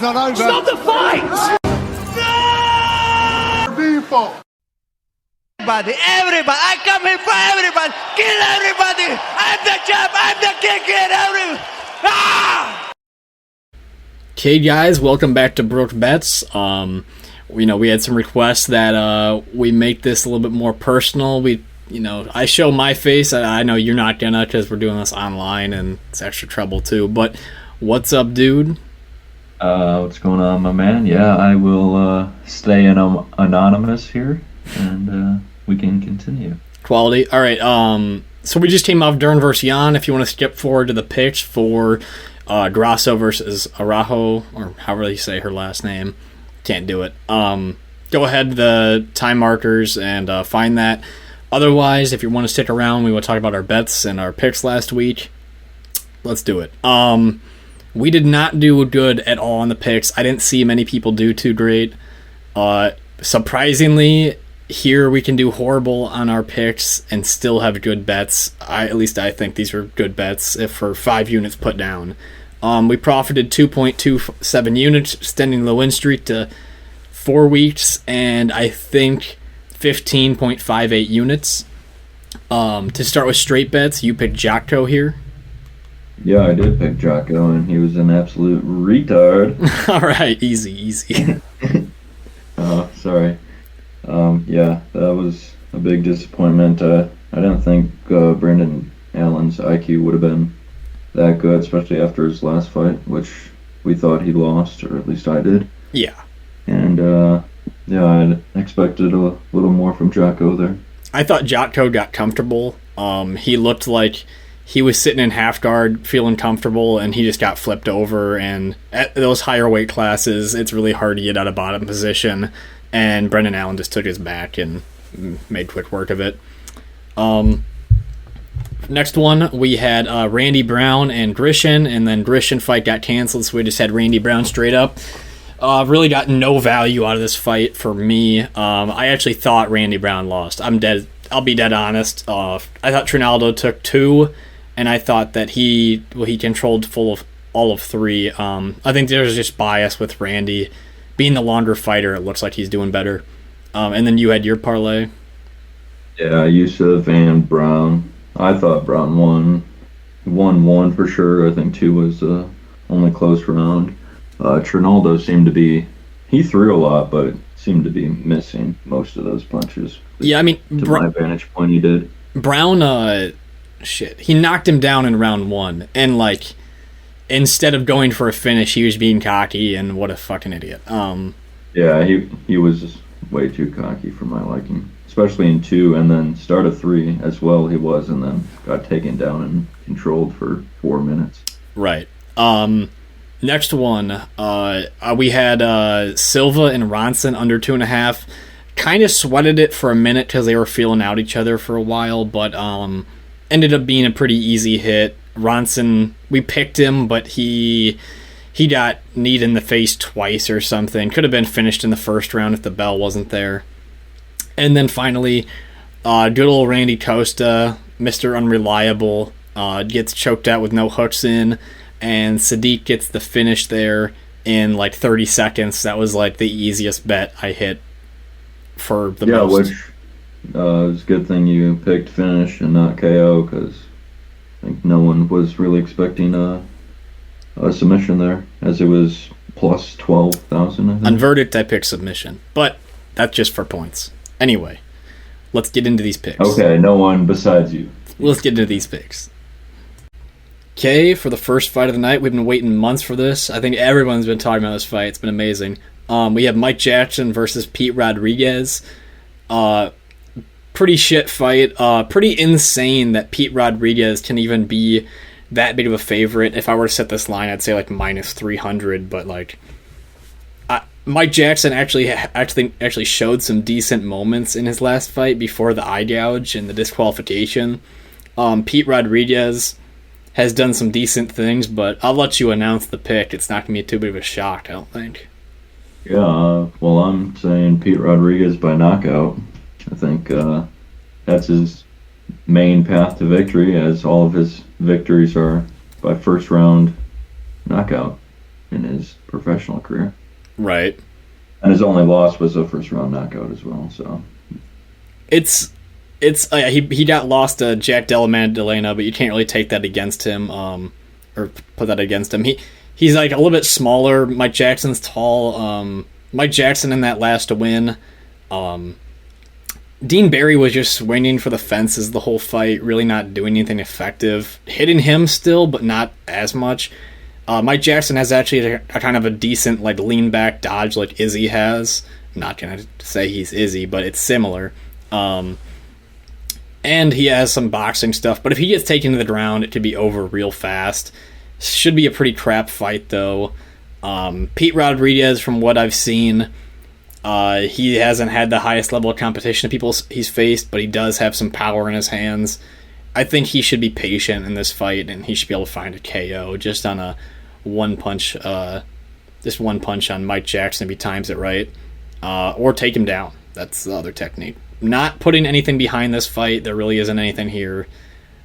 fight's not over. Stop the fight! People. Everybody, I come here for everybody. Kill everybody. I'm the champ. I'm the king. Kill everybody. Ah! Okay, guys, welcome back to Broke Bets. We had some requests that we make this a little bit more personal. I show my face. I know you're not gonna, because we're doing this online and it's extra trouble too. But what's up, dude? What's going on, my man? Yeah, I will stay anonymous here, and we can continue. Quality. All right. So we just came off Dern versus Jan. If you want to skip forward to the picks for Grasso versus Araujo, or however you say her last name, can't do it. Go ahead, the time markers, and find that. Otherwise, if you want to stick around, we will talk about our bets and our picks last week. Let's do it. We did not do good at all on the picks. I didn't see many people do too great. Surprisingly, here we can do horrible on our picks and still have good bets. At least I think these were good bets if for 5 units put down. We profited 2.27 units, extending the win streak to 4 weeks, and I think 15.58 units. To start with straight bets, you picked Jocko here. Yeah, I did pick Jocko, and he was an absolute retard. All right, easy. Sorry. Yeah, that was a big disappointment. I didn't think Brendan Allen's IQ would have been that good, especially after his last fight, which we thought he lost, or at least I did. Yeah. And, I expected a little more from Jocko there. I thought Jocko got comfortable. He looked like he was sitting in half guard, feeling comfortable, and he just got flipped over. And at those higher weight classes, it's really hard to get out of bottom position. And Brendan Allen just took his back and made quick work of it. Next one, we had Randy Brown and Grishin, and then Grishin fight got canceled, so we just had Randy Brown straight up. Really got no value out of this fight for me. I actually thought Randy Brown lost. I'll be dead honest. I thought Trinaldo took 2, and I thought that he controlled all of 3. I think there's just bias with Randy. Being the longer fighter, it looks like he's doing better. And then you had your parlay. Yeah, Yusuf and Brown. I thought Brown won. He won 1 for sure. I think 2 was the only close round. Trinaldo seemed to be... He threw a lot, but seemed to be missing most of those punches. Yeah, I mean... To my vantage point, he did. Brown, he knocked him down in round 1. And, instead of going for a finish, he was being cocky, and what a fucking idiot. Yeah, he was way too cocky for my liking. Especially in 2, and then start of 3 as well he was, and then got taken down and controlled for 4 minutes. Right. Next one, we had Silva and Ronson under 2.5. Kind of sweated it for a minute because they were feeling out each other for a while, but ended up being a pretty easy hit. Ronson, we picked him, but he got kneed in the face twice or something. Could have been finished in the first round if the bell wasn't there. And then finally, good old Randy Costa, Mr. Unreliable, gets choked out with no hooks in, and Sadiq gets the finish there in 30 seconds. That was the easiest bet I hit for the most. Yeah, which it was a good thing you picked finish and not KO, because I think no one was really expecting a submission there, as it was plus 12,000, I think. On verdict, I picked submission, but that's just for points. Anyway, let's get into these picks. Okay, no one besides you. Let's get into these picks. Okay, for the first fight of the night, we've been waiting months for this. I think everyone's been talking about this fight. It's been amazing. We have Mike Jackson versus Pete Rodriguez. Pretty shit fight. Pretty insane that Pete Rodriguez can even be that big of a favorite. If I were to set this line, I'd say minus 300, but Mike Jackson actually showed some decent moments in his last fight before the eye gouge and the disqualification. Pete Rodriguez has done some decent things, but I'll let you announce the pick. It's not going to be too big of a shock, I don't think. Yeah, well, I'm saying Pete Rodriguez by knockout. I think that's his main path to victory, as all of his victories are by first round knockout. in his professional career. Right. And his only loss was a first-round knockout as well. So he got lost to Jack Della Maddalena, but you can't really take that against him, or put that against him. He's like a little bit smaller. Mike Jackson's tall. Mike Jackson in that last win. Dean Barry was just swinging for the fences the whole fight, really not doing anything effective. Hitting him still, but not as much. Mike Jackson has actually a kind of a decent like lean back dodge like Izzy has. I'm not gonna say he's Izzy, but it's similar. And he has some boxing stuff, but if he gets taken to the ground, it could be over real fast. Should be a pretty crap fight though. Pete Rodriguez, from what I've seen, he hasn't had the highest level of competition of people he's faced, but he does have some power in his hands. I think he should be patient in this fight, and he should be able to find a KO just on a one punch on Mike Jackson if he times it right, or take him down. That's the other technique. Not putting anything behind this fight. There really isn't anything here.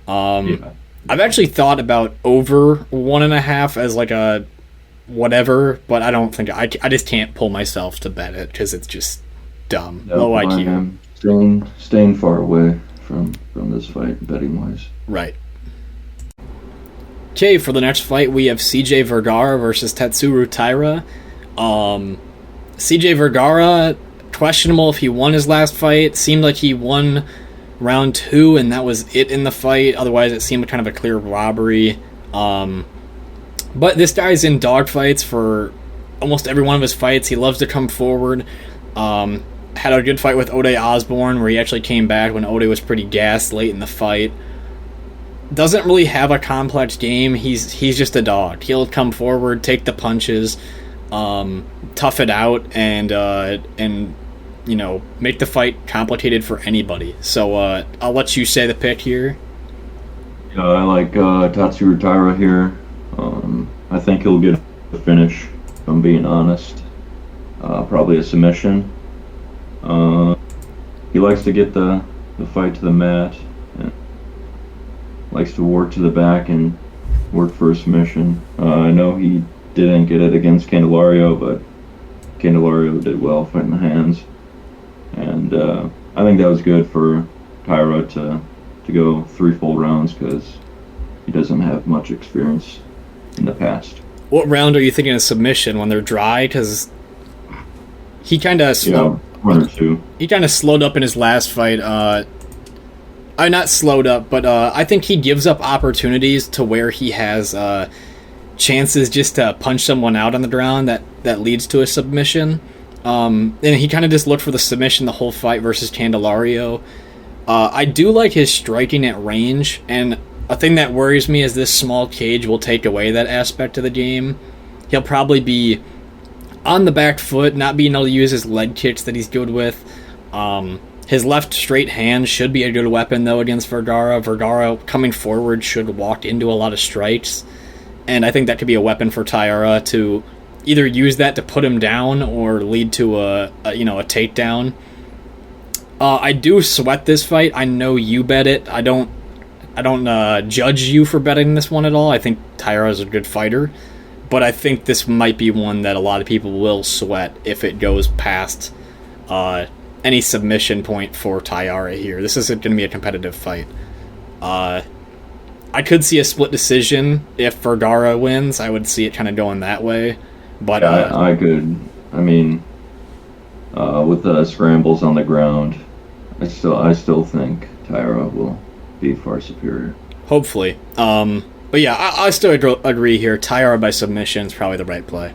I've actually thought about over 1.5 as like a whatever, but I don't think I just can't pull myself to bet it because it's just dumb. Low IQ. I'm staying far away from this fight, betting wise. Right. Okay, for the next fight we have CJ Vergara versus Tatsuro Taira. CJ Vergara, questionable if he won his last fight. Seemed like he won round 2 and that was it in the fight. Otherwise it seemed kind of a clear robbery. But this guy's in dogfights for almost every one of his fights. He loves to come forward. Had a good fight with Ode Osborne where he actually came back when Ode was pretty gassed late in the fight. Doesn't really have a complex game. He's just a dog. He'll come forward, take the punches, tough it out, and make the fight complicated for anybody. So I'll let you say the pick here. Yeah, I like Tatsuro Taira here. I think he'll get a finish, if I'm being honest. Probably a submission. He likes to get the fight to the mat. And likes to work to the back and work for a submission. I know he didn't get it against Candelario, but Candelario did well fighting the hands. And I think that was good for Taira to go 3 full rounds because he doesn't have much experience in the past. What round are you thinking of submission when they're dry? Because he kind of slowed. Yeah, 1 or 2. He kind of slowed up in his last fight. Not slowed up, but I think he gives up opportunities to where he has chances just to punch someone out on the ground that leads to a submission. And he kind of just looked for the submission the whole fight versus Candelario. I do like his striking at range, and a thing that worries me is this small cage will take away that aspect of the game. He'll probably be on the back foot, not being able to use his leg kicks that he's good with. His left straight hand should be a good weapon, though, against Vergara. Vergara, coming forward, should walk into a lot of strikes, and I think that could be a weapon for Taira to either use that to put him down or lead to a takedown. I do sweat this fight. I know you bet it. I don't judge you for betting this one at all. I think Taira is a good fighter, but I think this might be one that a lot of people will sweat if it goes past any submission point for Taira here. This isn't going to be a competitive fight. I could see a split decision if Vergara wins. I would see it kind of going that way. But yeah, I could. I mean, with the scrambles on the ground, I still think Taira will be far superior. Hopefully. But yeah, I still agree here. Taira by submission is probably the right play.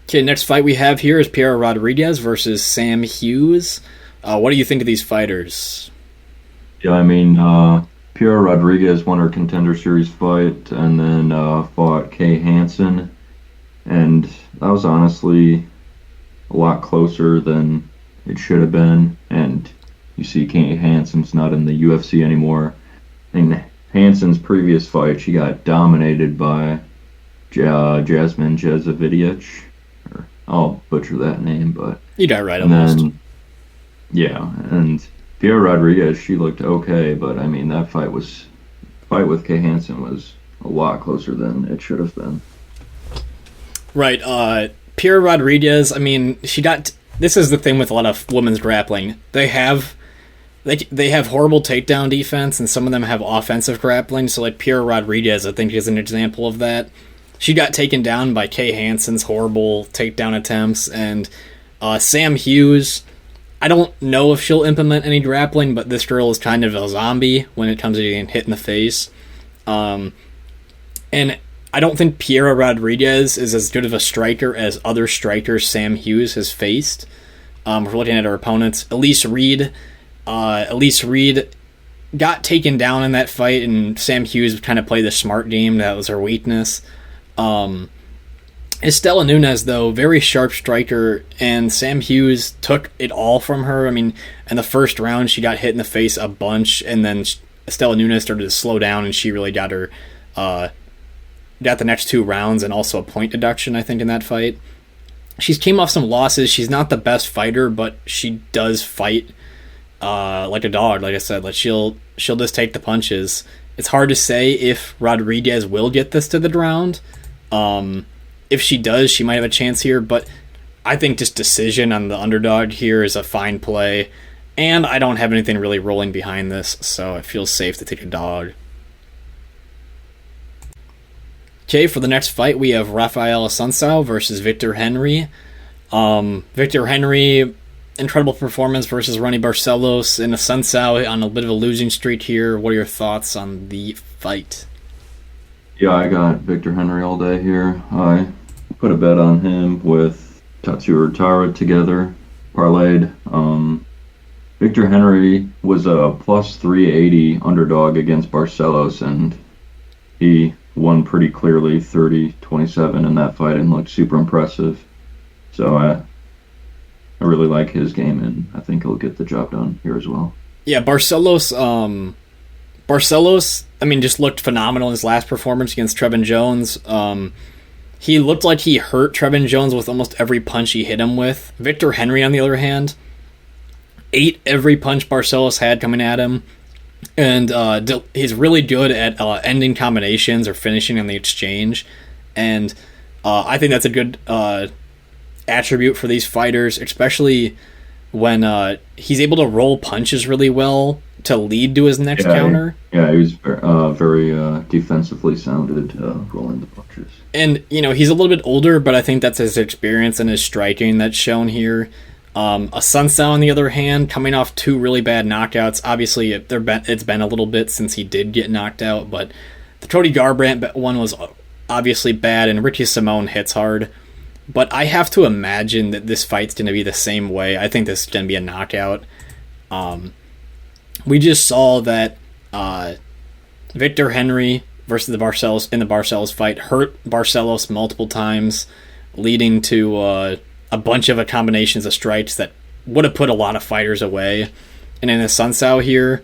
Okay, next fight we have here is Piera Rodriguez versus Sam Hughes. What do you think of these fighters? Yeah, I mean, Piera Rodriguez won her Contender Series fight and then fought Kay Hansen. And that was honestly a lot closer than it should have been. And you see Kay Hansen's not in the UFC anymore. In Hansen's previous fight, she got dominated by Jasmine Jezovic. I'll butcher that name, but you got it right almost. And Piera Rodriguez, she looked okay, but I mean that fight with Kay Hansen was a lot closer than it should have been. Right. Piera Rodriguez, I mean, this is the thing with a lot of women's grappling. They have horrible takedown defense, and some of them have offensive grappling. So, like, Piera Rodriguez, I think, is an example of that. She got taken down by Kay Hansen's horrible takedown attempts, and Sam Hughes, I don't know if she'll implement any grappling, but this girl is kind of a zombie when it comes to getting hit in the face. And I don't think Piera Rodriguez is as good of a striker as other strikers Sam Hughes has faced. We're looking at her opponents. Elise Reed got taken down in that fight, and Sam Hughes kind of played the smart game. That was her weakness. Estela Nunes, though, very sharp striker, and Sam Hughes took it all from her. I mean, in the first round, she got hit in the face a bunch, and then Estela Nunes started to slow down, and she really got her, got the next 2 rounds, and also a point deduction, I think, in that fight. She's came off some losses. She's not the best fighter, but she does fight like a dog, like I said. Like, she'll just take the punches. It's hard to say if Rodriguez will get this to the round. If she does, she might have a chance here, but I think just decision on the underdog here is a fine play, and I don't have anything really rolling behind this, so it feels safe to take a dog. Okay, for the next fight, we have Raphael Assuncao versus Victor Henry. Victor Henry, incredible performance versus Ronnie Barcelos, and Assuncao on a bit of a losing streak here. What are your thoughts on the fight? Yeah, I got Victor Henry all day here. I put a bet on him with Tatsuro Taira together, parlayed. Victor Henry was a plus 380 underdog against Barcelos, and he won pretty clearly 30-27 in that fight and looked super impressive. So I really like his game, and I think he'll get the job done here as well. Yeah, Barcelos, I mean, just looked phenomenal in his last performance against Trevin Jones. He looked like he hurt Trevin Jones with almost every punch he hit him with. Victor Henry, on the other hand, ate every punch Barcelos had coming at him. And he's really good at ending combinations or finishing on the exchange. And I think that's a good attribute for these fighters, especially when he's able to roll punches really well to lead to his next counter. Yeah, he was very defensively sounded, rolling the punches. And, he's a little bit older, but I think that's his experience and his striking that's shown here. Assuncao, on the other hand, coming off 2 really bad knockouts. Obviously, it's been a little bit since he did get knocked out, but the Cody Garbrandt one was obviously bad, and Ricky Simone hits hard. But I have to imagine that this fight's going to be the same way. I think this is going to be a knockout. We just saw that Victor Henry versus the Barcelos fight hurt Barcelos multiple times, leading to a bunch of combinations of strikes that would have put a lot of fighters away. And in Assuncao here,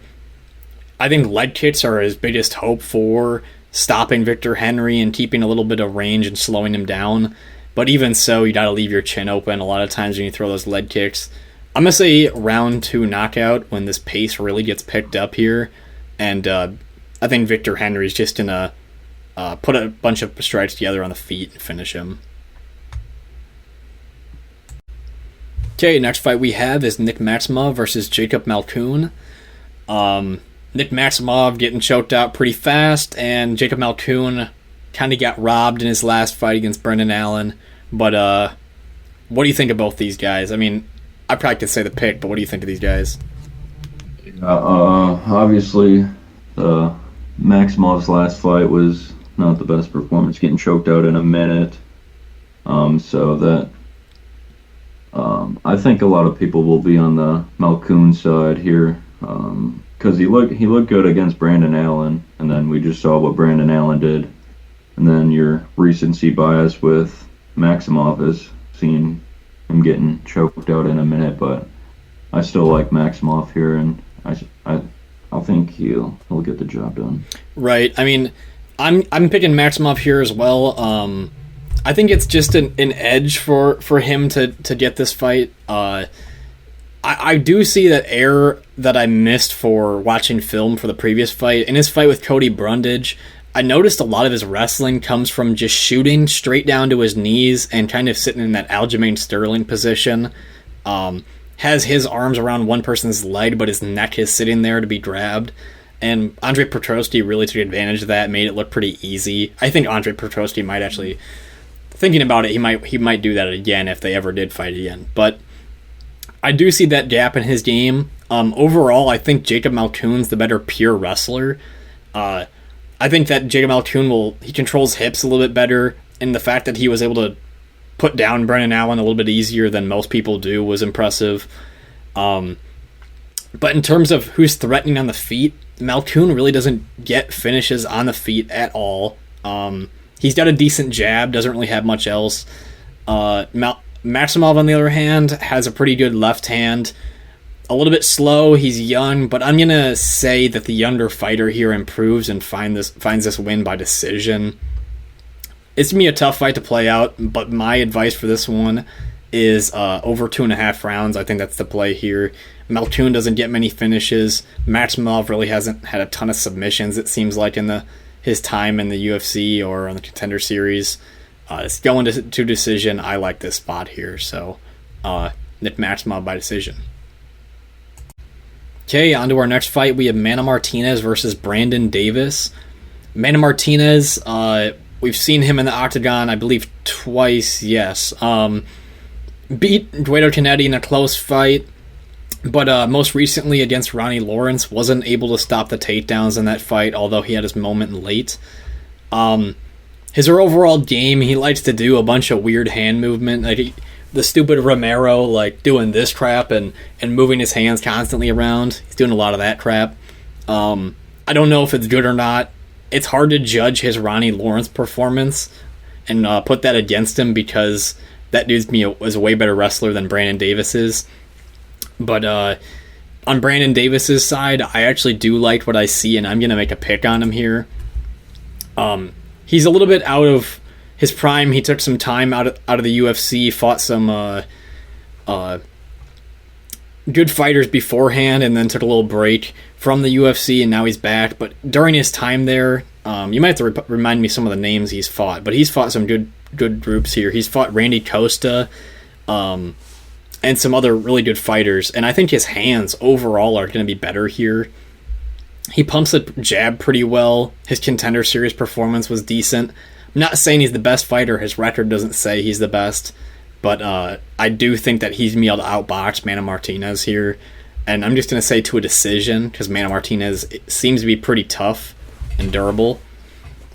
I think leg kicks are his biggest hope for stopping Victor Henry and keeping a little bit of range and slowing him down. But even so, you gotta leave your chin open a lot of times when you throw those leg kicks. I'm gonna say round 2 knockout when this pace really gets picked up here, and I think Victor Henry's just gonna put a bunch of strikes together on the feet and finish him. Okay, next fight we have is Nick Maximov versus Jacob Malkoun. Nick Maximov getting choked out pretty fast, and Jacob Malkoun kind of got robbed in his last fight against Brendan Allen. But what do you think of both these guys? I mean, I probably could say the pick, but what do you think of these guys? Obviously, Maximov's last fight was not the best performance, getting choked out in a minute. So that I think a lot of people will be on the Malkoun side here, because he looked good against Brandon Allen, and then we just saw what Brandon Allen did, and then your recency bias with Maximov is seeing him getting choked out in a minute, but I still like Maximov here, and I think he'll get the job done. Right. I mean, I'm picking Maximov here as well. I think it's just an edge for him to get this fight. I do see that error that I missed for watching film for the previous fight. In his fight with Cody Brundage, I noticed a lot of his wrestling comes from just shooting straight down to his knees and kind of sitting in that Aljamain Sterling position. Has his arms around one person's leg, but his neck is sitting there to be grabbed. And Andre Petroski really took advantage of that, made it look pretty easy. I think Andre Petroski might actually, thinking about it, he might do that again if they ever did fight again. But I do see that gap in his game. Overall, I think Jacob Malkoun's the better pure wrestler. I think that Jacob Malkoun he controls hips a little bit better, and the fact that he was able to put down Brennan Allen a little bit easier than most people do was impressive. But in terms of who's threatening on the feet, Malkoun really doesn't get finishes on the feet at all. He's got a decent jab, doesn't really have much else. Maximov, on the other hand, has a pretty good left hand. A little bit slow, he's young, but I'm going to say that the younger fighter here improves and finds this win by decision. It's going to be a tough fight to play out, but my advice for this one is over 2.5 rounds. I think that's the play here. Malkoun doesn't get many finishes. Maximov really hasn't had a ton of submissions, it seems like, in his time in the UFC or on the Contender Series. It's going to decision. I like this spot here, so Nick Maximov by decision. Okay, on to our next fight. We have Mana Martinez versus Brandon Davis. Mana Martinez, we've seen him in the octagon, I believe, twice, yes. Beat Dueto Canetti in a close fight, but most recently against Ronnie Lawrence, wasn't able to stop the takedowns in that fight, although he had his moment late. His overall game, he likes to do a bunch of weird hand movement, like the stupid Romero, like doing this crap and moving his hands constantly around. He's doing a lot of that crap. I don't know if it's good or not. It's hard to judge his Ronnie Lawrence performance and put that against him because that dude was a way better wrestler than Brandon Davis is. But on Brandon Davis's side, I actually do like what I see, and I'm going to make a pick on him here. He's a little bit out of his prime. He took some time out of the UFC, fought some good fighters beforehand, and then took a little break from the UFC, and now he's back. But during his time there, you might have to remind me some of the names he's fought, but he's fought some good groups here. He's fought Randy Costa, and some other really good fighters, and I think his hands overall are going to be better here. He pumps the jab pretty well. His Contender Series performance was decent. I'm not saying he's the best fighter. His record doesn't say he's the best, but I do think that he's going to be able to outbox Mana Martinez here, and I'm just going to say to a decision because Mana Martinez seems to be pretty tough and durable,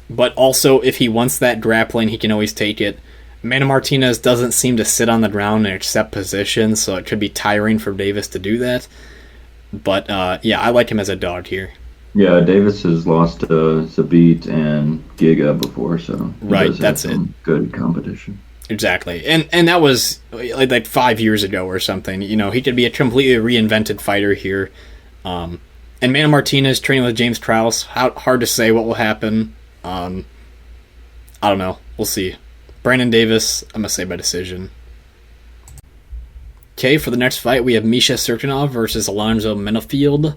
but also if he wants that grappling, he can always take it. Mana Martinez doesn't seem to sit on the ground and accept position, so it could be tiring for Davis to do that. But, yeah, I like him as a dog here. Yeah, Davis has lost to Zabit and Giga before, so right, that's it. Good competition. Exactly. And that was like 5 years ago or something. You know, he could be a completely reinvented fighter here. And Mana Martinez training with James Krause, hard to say what will happen. I don't know. We'll see. Brandon Davis, I'm going to say by decision. Okay, for the next fight, we have Misha Cirkunov versus Alonzo Menifield.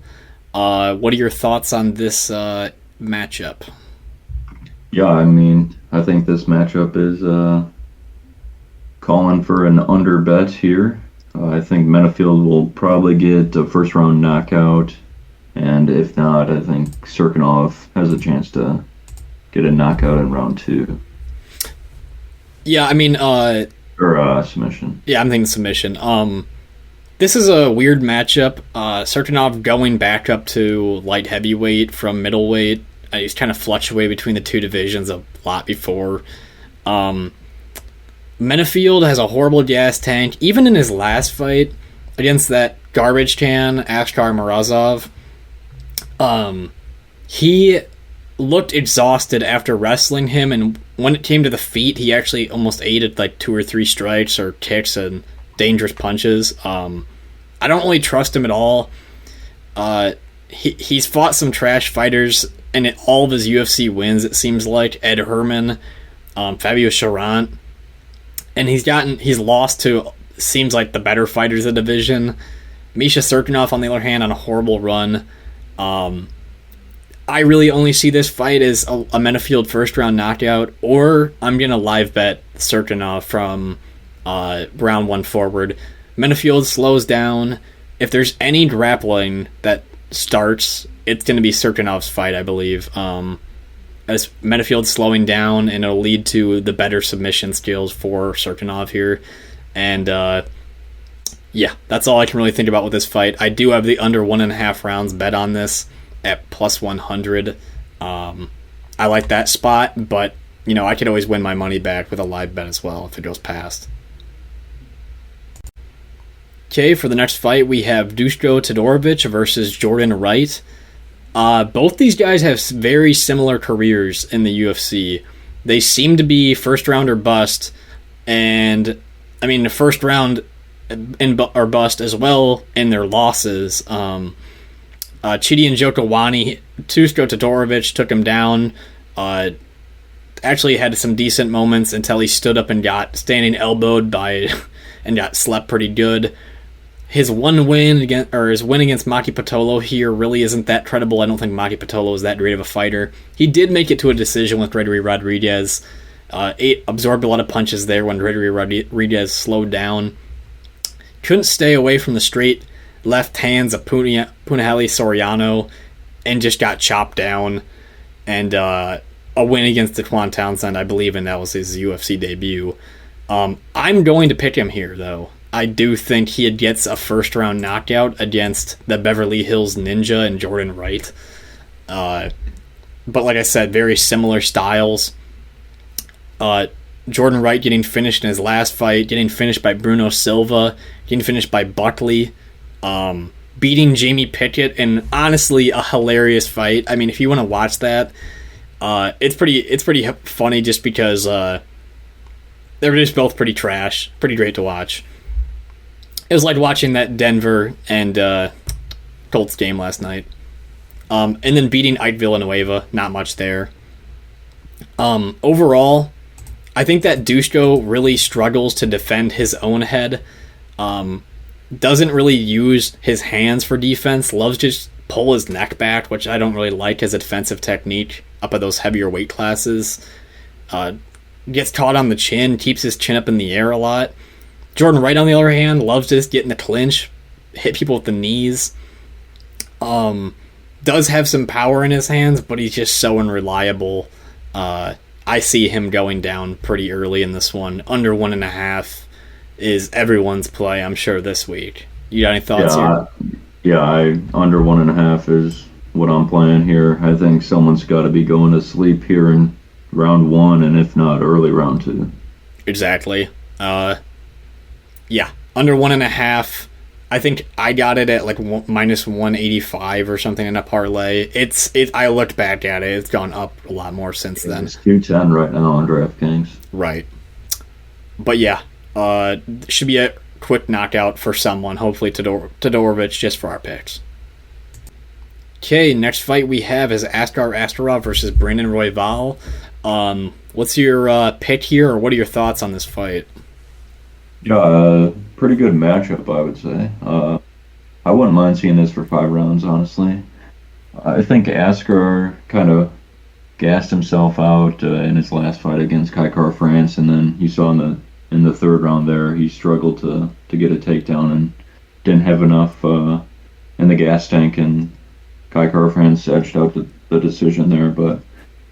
What are your thoughts on this matchup? Yeah, I mean, I think this matchup is calling for an under bet here. I think Menifield will probably get a first-round knockout, and if not, I think Cirkunov has a chance to get a knockout in round 2. Yeah, I mean... or submission. Yeah, I'm thinking submission. This is a weird matchup. Cirkunov going back up to light heavyweight from middleweight. He's kind of fluctuated between the two divisions a lot before. Menifield has a horrible gas tank. Even in his last fight against that garbage can, Askar Morozov, he looked exhausted after wrestling him, and when it came to the feet, he actually almost ate it like 2 or 3 strikes or kicks and dangerous punches. I don't really trust him at all. He's fought some trash fighters, and in all of his UFC wins, it seems like Ed Herman, Fabio Charant, and he's lost to seems like the better fighters of the division. Misha Cirkunov, on the other hand, on a horrible run. I really only see this fight as a Menifield first-round knockout, or I'm going to live bet Cirkunov from round 1 forward. Menifield slows down. If there's any grappling that starts, it's going to be Cirkunov's fight, I believe. As Menifield slowing down, and it'll lead to the better submission skills for Cirkunov here. And yeah, that's all I can really think about with this fight. I do have the under 1.5 rounds bet on this at plus 100. I like that spot, but I could always win my money back with a live bet as well if it goes past. Okay, for the next fight, we have Dusko Todorovic versus Jordan Wright. Both these guys have very similar careers in the UFC. They seem to be first round or bust, and the first round or bust as well in their losses. Chidi and Jokowani, Dusko Todorovic took him down. Actually had some decent moments until he stood up and got standing elbowed and got slept pretty good. His win against Maki Pitolo here really isn't that credible. I don't think Maki Pitolo is that great of a fighter. He did make it to a decision with Gregory Rodriguez. Absorbed a lot of punches there when Gregory Rodriguez slowed down. Couldn't stay away from the straight left hands of Punahele Soriano and just got chopped down. And a win against Daquan Townsend, I believe, and that was his UFC debut. I'm going to pick him here, though. I do think he gets a first-round knockout against the Beverly Hills Ninja and Jordan Wright. But like I said, very similar styles. Jordan Wright getting finished in his last fight, getting finished by Bruno Silva, getting finished by Buckley, beating Jamie Pickett, and honestly, a hilarious fight. If you want to watch that, it's pretty funny just because they're just both pretty trash, pretty great to watch. It was like watching that Denver and Colts game last night. And then beating Ike Villanueva, not much there. Overall, I think that Dusko really struggles to defend his own head. Doesn't really use his hands for defense. Loves to just pull his neck back, which I don't really like as a defensive technique up at those heavier weight classes. Gets caught on the chin, keeps his chin up in the air a lot. Jordan Wright, on the other hand, loves to just get in the clinch, hit people with the knees. Does have some power in his hands, but he's just so unreliable. I see him going down pretty early in this one. Under 1.5 is everyone's play, I'm sure, this week. You got any thoughts here? Under 1.5 is what I'm playing here. I think someone's got to be going to sleep here in round 1, and if not, early round 2. Exactly. Under 1.5. I think I got it at like minus 185 or something in a parlay. I looked back at it. It's gone up a lot more since then. It's 210 right now on DraftKings. Right. But should be a quick knockout for someone. Hopefully Todorovic, just for our picks. Okay, next fight we have is Askarov versus Brandon Royval. What's your pick here, or what are your thoughts on this fight? Pretty good matchup, I would say. I wouldn't mind seeing this for 5 rounds, honestly. I think Askar kind of gassed himself out in his last fight against Kaikar France, and then you saw in the 3rd round there, he struggled to get a takedown and didn't have enough in the gas tank, and Kaikar France edged out the decision there. But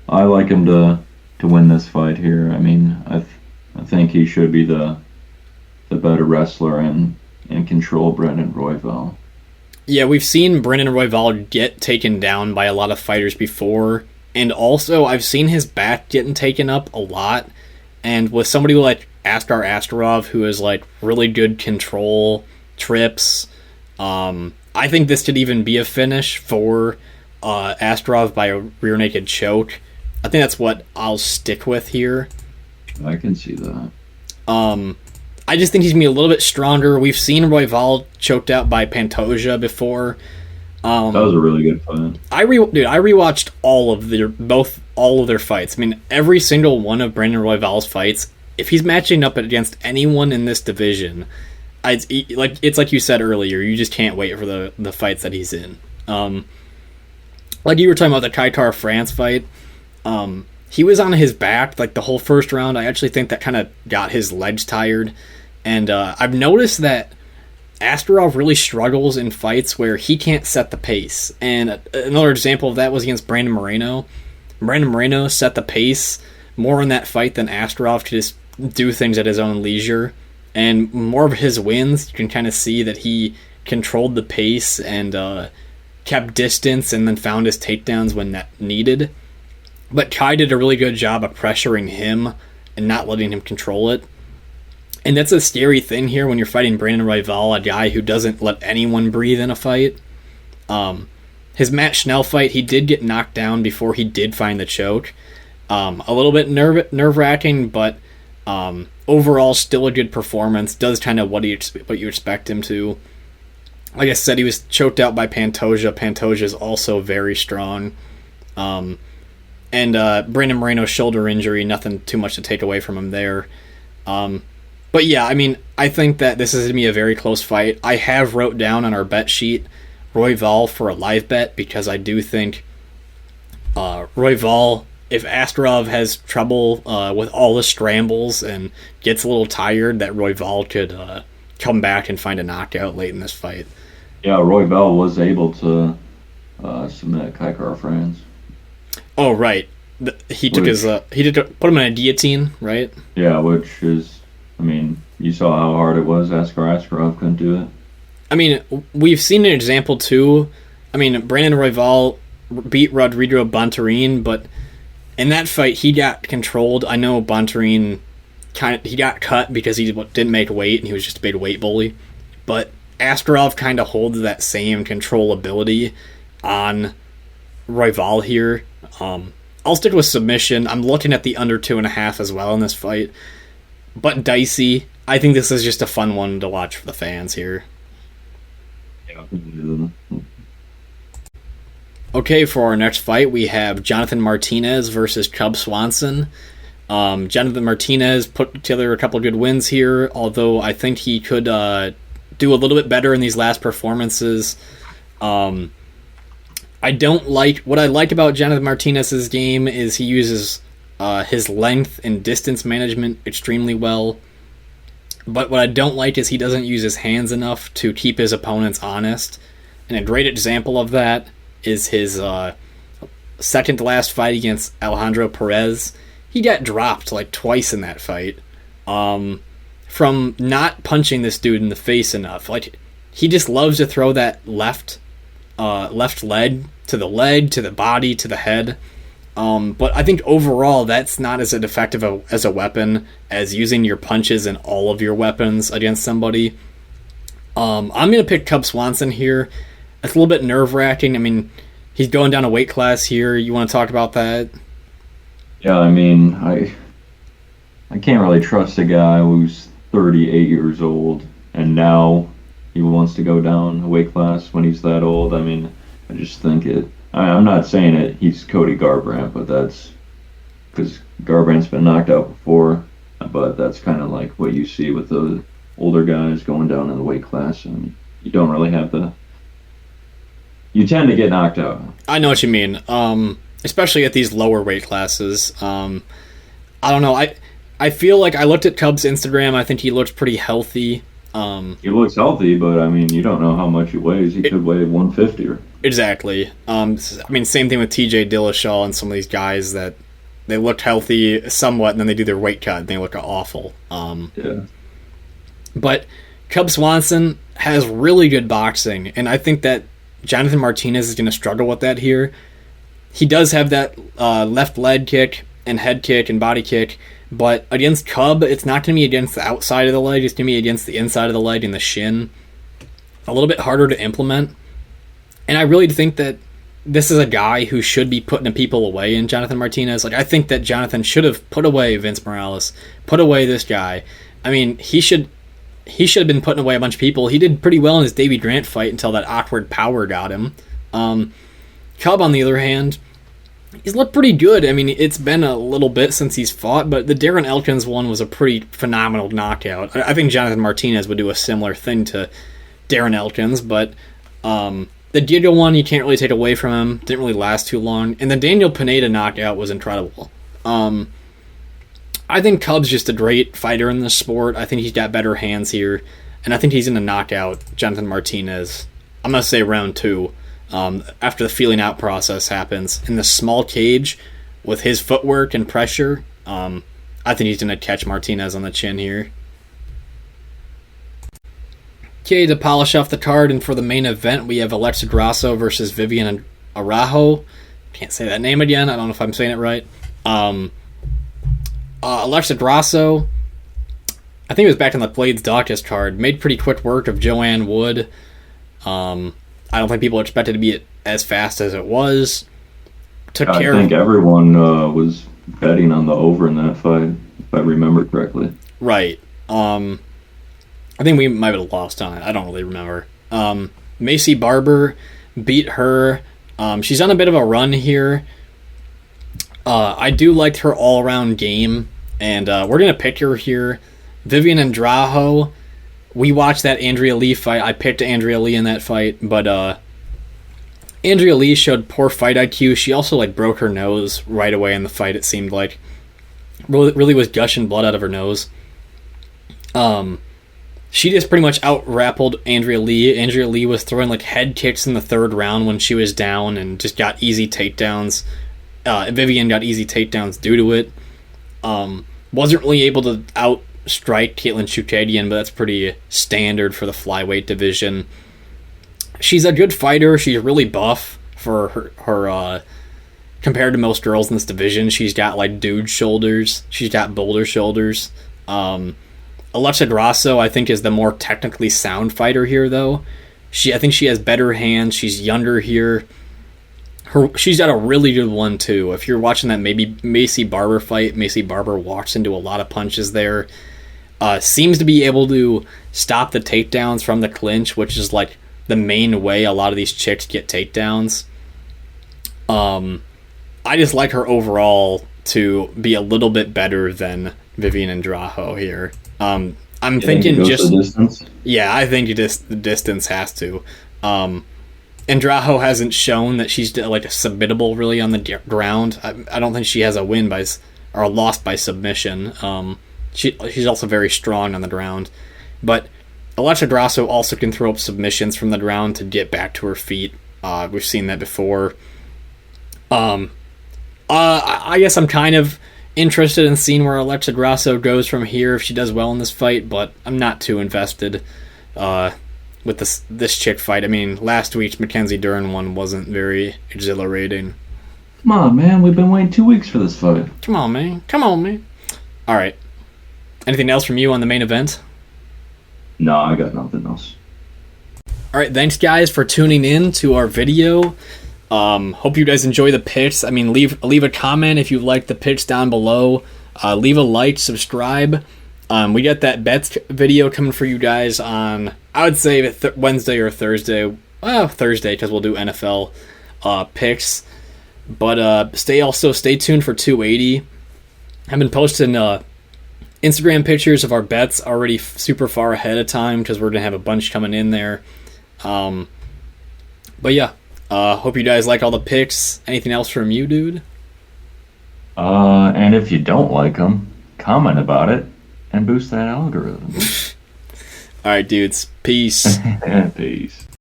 I like him to win this fight here. I think he should be the better wrestler and control Brandon Royval. Yeah, we've seen Brandon Royval get taken down by a lot of fighters before, and also I've seen his back getting taken up a lot, and with somebody like Askarov, who is like really good control, trips, I think this could even be a finish for Askarov by a rear naked choke. I think that's what I'll stick with here. I can see that. I just think he's going to be a little bit stronger. We've seen Royval choked out by Pantoja before. That was a really good fight. I rewatched all of their fights. Every single one of Brandon Royval's fights. If he's matching up against anyone in this division, it's like you said earlier. You just can't wait for the fights that he's in. like you were talking about the Kaikar France fight, he was on his back like the whole first round. I actually think that kind of got his legs tired. And I've noticed that Askarov really struggles in fights where he can't set the pace. And another example of that was against Brandon Moreno. Brandon Moreno set the pace more in that fight than Askarov could just do things at his own leisure. And more of his wins, you can kind of see that he controlled the pace and kept distance and then found his takedowns when that needed. But Kai did a really good job of pressuring him and not letting him control it. And that's a scary thing here when you're fighting Brandon Royval, a guy who doesn't let anyone breathe in a fight. His Matt Schnell fight, he did get knocked down before he did find the choke. A little bit nerve-wracking, but overall still a good performance. Does kind of what you expect him to. Like I said, he was choked out by Pantoja. Pantoja is also very strong. And Brandon Moreno's shoulder injury, nothing too much to take away from him there. But yeah, I mean, I think that this is going to be a very close fight. I have wrote down on our bet sheet Royval for a live bet because I do think Royval, if Askarov has trouble with all the scrambles and gets a little tired, that Royval could come back and find a knockout late in this fight. Yeah, Royval was able to submit Kaikar France. Oh, right. He took put him in a guillotine, right? Yeah, which is, I mean, you saw how hard it was. Askarov couldn't do it. I mean, we've seen an example too. I mean, Brandon Royval beat Rodrigo Bontorin, but in that fight he got controlled. I know Bontorin he got cut because he didn't make weight and he was just a big weight bully. But Askarov kind of holds that same controllability on Royval here. I'll stick with submission. I'm looking at the under 2.5 as well in this fight. But dicey. I think this is just a fun one to watch for the fans here. Yeah. Okay, for our next fight, we have Jonathan Martinez versus Cub Swanson. Jonathan Martinez put together a couple of good wins here, although I think he could do a little bit better in these last performances. What I like about Jonathan Martinez's game is he uses his length and distance management extremely well. But what I don't like is he doesn't use his hands enough to keep his opponents honest. And a great example of that is his second to last fight against Alejandro Perez. He got dropped like twice in that fight from not punching this dude in the face enough. Like, he just loves to throw that left leg, to the body, to the head. But I think overall that's not as effective as a weapon as using your punches in all of your weapons against somebody. I'm going to pick Cub Swanson here. It's a little bit nerve-wracking. I mean, he's going down a weight class here. You want to talk about that? Yeah, I mean, I can't really trust a guy who's 38 years old and now he wants to go down a weight class when he's that old. I mean, I just think I'm not saying it. He's Cody Garbrandt, but that's because Garbrandt's been knocked out before. But that's kind of like what you see with the older guys going down in the weight class, and you don't really have you tend to get knocked out. I know what you mean. Especially at these lower weight classes. I don't know. I feel like I looked at Cub's Instagram. I think he looks pretty healthy. He looks healthy, but I mean, you don't know how much he weighs. He could weigh 150. Exactly. I mean, same thing with TJ Dillashaw and some of these guys that they look healthy somewhat, and then they do their weight cut and they look awful. Yeah. But Cub Swanson has really good boxing, and I think that Jonathan Martinez is going to struggle with that here. He does have that left leg kick and head kick and body kick, but against Cub, it's not going to be against the outside of the leg. It's going to be against the inside of the leg and the shin. A little bit harder to implement. And I really think that this is a guy who should be putting people away in Jonathan Martinez. Like, I think that Jonathan should have put away Vince Morales, put away this guy. I mean, he should have been putting away a bunch of people. He did pretty well in his Davey Grant fight until that awkward power got him. Cub, on the other hand, he's looked pretty good. I mean, it's been a little bit since he's fought, but the Darren Elkins one was a pretty phenomenal knockout. I think Jonathan Martinez would do a similar thing to Darren Elkins, but The Diego one you can't really take away from him. Didn't really last too long. And the Daniel Pineda knockout was incredible. I think Cub's just a great fighter in this sport. I think he's got better hands here. And I think he's going to knock out Jonathan Martinez. I'm going to say round 2. After the feeling out process happens. In the small cage, with his footwork and pressure, I think he's going to catch Martinez on the chin here. Okay, to polish off the card, and for the main event, we have Alexa Grasso versus Viviane Araujo. Can't say that name again. I don't know if I'm saying it right. Alexa Grasso, I think it was back on the Blades Doctus card, made pretty quick work of Joanne Wood. I don't think people expected to be as fast as it was. I think everyone was betting on the over in that fight, if I remember correctly. Right. I think we might have lost on it. I don't really remember. Macy Barber beat her. She's on a bit of a run here. I do like her all-around game, and we're going to pick her here. Viviane Araujo, we watched that Andrea Lee fight. I picked Andrea Lee in that fight, but Andrea Lee showed poor fight IQ. She also broke her nose right away in the fight, it seemed like. Really was gushing blood out of her nose. She just pretty much out-rappled Andrea Lee. Andrea Lee was throwing head kicks in the third round when she was down and just got easy takedowns. Viviane got easy takedowns due to it. Wasn't really able to outstrike Caitlin Chukadian, but that's pretty standard for the flyweight division. She's a good fighter. She's really buff for her compared to most girls in this division. She's got dude shoulders. She's got boulder shoulders. Alexa Grasso, I think, is the more technically sound fighter here, though. I think she has better hands. She's younger here. She's got a really good one, too. If you're watching that maybe Macy Barber fight, Macy Barber walks into a lot of punches there. Seems to be able to stop the takedowns from the clinch, which is the main way a lot of these chicks get takedowns. I just like her overall to be a little bit better than Viviane Araujo here. I'm thinking just the distance. Yeah, I think the distance has to. Araujo hasn't shown that she's submittable really on the ground. I don't think she has a win or a loss by submission. She's also very strong on the ground, but Alexa Grasso also can throw up submissions from the ground to get back to her feet. We've seen that before. I guess I'm kind of interested in seeing where Alexa Grasso goes from here if she does well in this fight, but I'm not too invested with this chick fight. I mean, last week's Mackenzie Dern one wasn't very exhilarating. Come on, man. We've been waiting 2 weeks for this fight. Come on, man. All right. Anything else from you on the main event? No, I got nothing else. All right, thanks, guys, for tuning in to our video. Hope you guys enjoy the picks. I mean, leave a comment if you like the picks down below. Leave a like, subscribe. We got that bets video coming for you guys on, I would say, Wednesday or Thursday. Well, Thursday, because we'll do NFL picks. But stay tuned for 280. I've been posting Instagram pictures of our bets already super far ahead of time because we're going to have a bunch coming in there. But yeah. Hope you guys like all the picks. Anything else from you, dude? And if you don't like them, comment about it and boost that algorithm. All right, dudes. Peace. Peace.